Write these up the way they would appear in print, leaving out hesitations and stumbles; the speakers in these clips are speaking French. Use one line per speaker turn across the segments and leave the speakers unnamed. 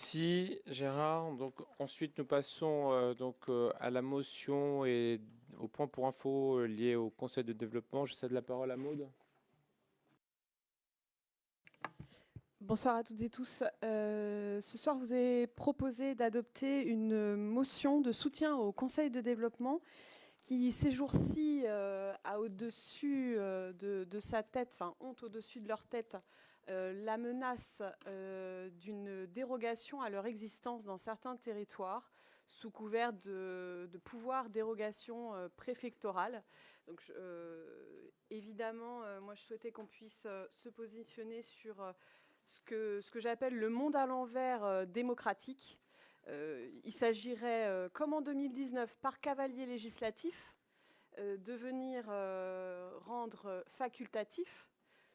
Merci Gérard. Donc ensuite nous passons à la motion et au point pour info lié au Conseil de développement. Je cède la parole à Maude.
Bonsoir à toutes et tous. Ce soir, vous est proposé d'adopter une motion de soutien au Conseil de développement qui, ces jours-ci, a au-dessus de sa tête, enfin, ont au-dessus de leur tête la menace d'une dérogation à leur existence dans certains territoires sous couvert de pouvoir dérogation préfectorale. Donc, évidemment, moi, je souhaitais qu'on puisse se positionner sur ce que j'appelle le monde à l'envers démocratique. Il s'agirait, comme en 2019, par cavalier législatif, de venir rendre facultatif,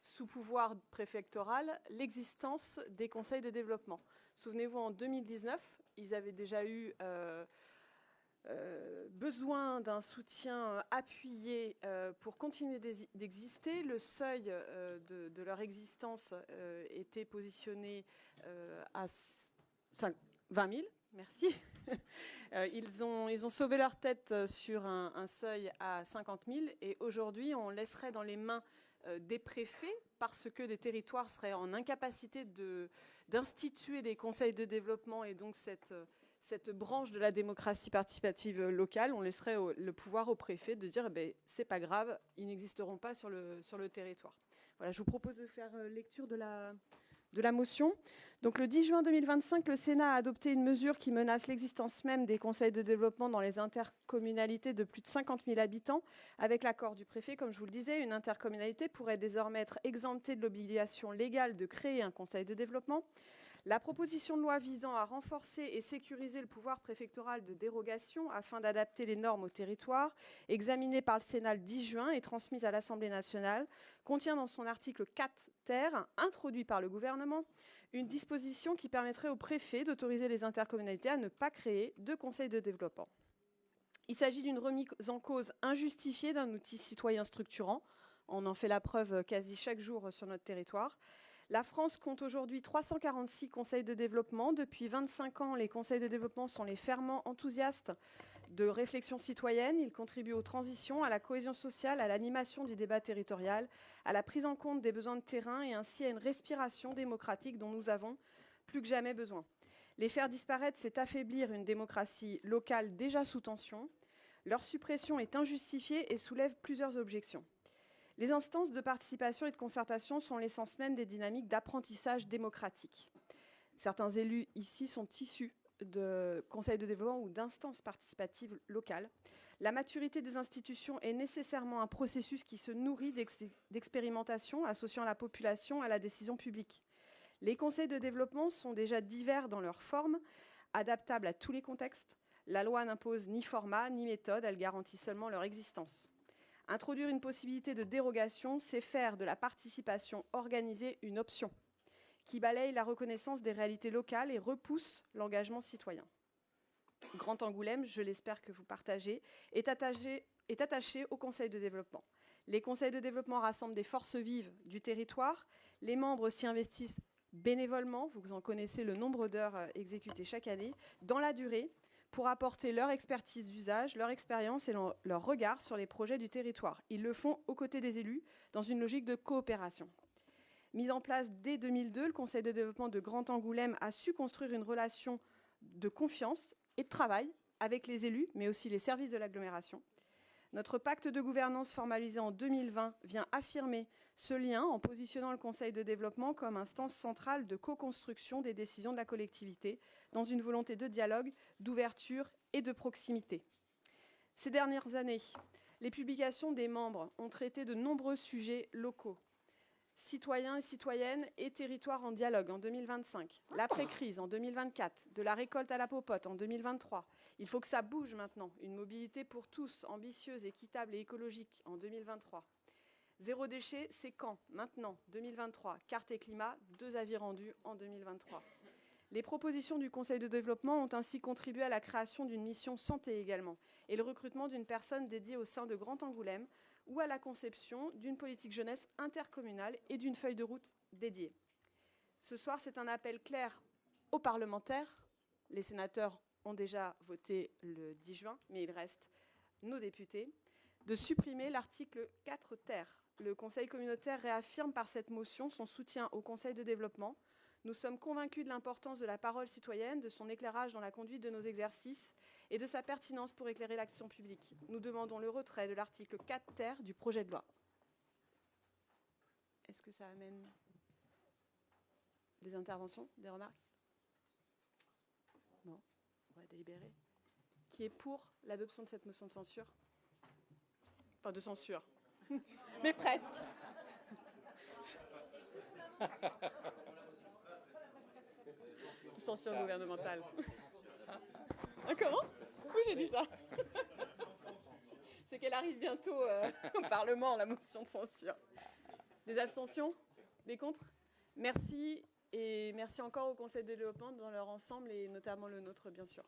sous pouvoir préfectoral, l'existence des conseils de développement. Souvenez-vous, en 2019, ils avaient déjà eu besoin d'un soutien appuyé pour continuer d'exister. Le seuil de leur existence était positionné à 20 000. Merci. Ils ont sauvé leur tête sur un seuil à 50 000 et aujourd'hui, on laisserait dans les mains des préfets parce que des territoires seraient en incapacité d'instituer des conseils de développement et donc cette branche de la démocratie participative locale, on laisserait le pouvoir au préfet de dire c'est pas grave, ils n'existeront pas sur le territoire. Voilà, je vous propose de faire lecture de la motion. Donc, le 10 juin 2025, le Sénat a adopté une mesure qui menace l'existence même des conseils de développement dans les intercommunalités de plus de 50 000 habitants. Avec l'accord du préfet, comme je vous le disais, une intercommunalité pourrait désormais être exemptée de l'obligation légale de créer un conseil de développement. La proposition de loi visant à renforcer et sécuriser le pouvoir préfectoral de dérogation afin d'adapter les normes au territoire, examinée par le Sénat le 10 juin et transmise à l'Assemblée nationale, contient dans son article 4 ter, introduit par le gouvernement, une disposition qui permettrait au préfet d'autoriser les intercommunalités à ne pas créer de conseil de développement. Il s'agit d'une remise en cause injustifiée d'un outil citoyen structurant. On en fait la preuve quasi chaque jour sur notre territoire. La France compte aujourd'hui 346 conseils de développement. Depuis 25 ans, les conseils de développement sont les fervents enthousiastes de réflexion citoyenne. Ils contribuent aux transitions, à la cohésion sociale, à l'animation du débat territorial, à la prise en compte des besoins de terrain et ainsi à une respiration démocratique dont nous avons plus que jamais besoin. Les faire disparaître, c'est affaiblir une démocratie locale déjà sous tension. Leur suppression est injustifiée et soulève plusieurs objections. Les instances de participation et de concertation sont l'essence même des dynamiques d'apprentissage démocratique. Certains élus ici sont issus de conseils de développement ou d'instances participatives locales. La maturité des institutions est nécessairement un processus qui se nourrit d'expérimentation associant la population à la décision publique. Les conseils de développement sont déjà divers dans leur forme, adaptables à tous les contextes. La loi n'impose ni format ni méthode, elle garantit seulement leur existence. Introduire une possibilité de dérogation, c'est faire de la participation organisée une option qui balaye la reconnaissance des réalités locales et repousse l'engagement citoyen. Grand Angoulême, je l'espère que vous partagez, est attaché au Conseil de développement. Les conseils de développement rassemblent des forces vives du territoire. Les membres s'y investissent bénévolement, vous en connaissez le nombre d'heures exécutées chaque année, dans la durée, pour apporter leur expertise d'usage, leur expérience et leur regard sur les projets du territoire. Ils le font aux côtés des élus, dans une logique de coopération. Mis en place dès 2002, le Conseil de développement de Grand Angoulême a su construire une relation de confiance et de travail avec les élus, mais aussi les services de l'agglomération. Notre pacte de gouvernance formalisé en 2020 vient affirmer ce lien en positionnant le Conseil de développement comme instance centrale de co-construction des décisions de la collectivité, dans une volonté de dialogue, d'ouverture et de proximité. Ces dernières années, les publications des membres ont traité de nombreux sujets locaux. Citoyens et citoyennes et territoires en dialogue en 2025, l'après-crise en 2024, de la récolte à la popote en 2023. Il faut que ça bouge maintenant. Une mobilité pour tous, ambitieuse, équitable et écologique en 2023. Zéro déchet, c'est quand? Maintenant, 2023. Carte et climat, 2 avis rendus en 2023. Les propositions du Conseil de développement ont ainsi contribué à la création d'une mission santé également et le recrutement d'une personne dédiée au sein de Grand Angoulême ou à la conception d'une politique jeunesse intercommunale et d'une feuille de route dédiée. Ce soir, c'est un appel clair aux parlementaires. Les sénateurs ont déjà voté le 10 juin, mais il reste nos députés, de supprimer l'article 4 ter. Le Conseil communautaire réaffirme par cette motion son soutien au Conseil de développement. Nous sommes convaincus de l'importance de la parole citoyenne, de son éclairage dans la conduite de nos exercices et de sa pertinence pour éclairer l'action publique. Nous demandons le retrait de l'article 4 ter du projet de loi. Est-ce que ça amène des interventions, des remarques? Non, on va délibérer. Qui est pour l'adoption de cette motion de censure? Enfin, de censure. Mais presque. De censure gouvernementale. Ah, comment? Oui, j'ai dit ça. C'est qu'elle arrive bientôt au Parlement, la motion de censure. Des abstentions? Des contre? Merci. Et merci encore au Conseil de développement dans leur ensemble et notamment le nôtre, bien sûr.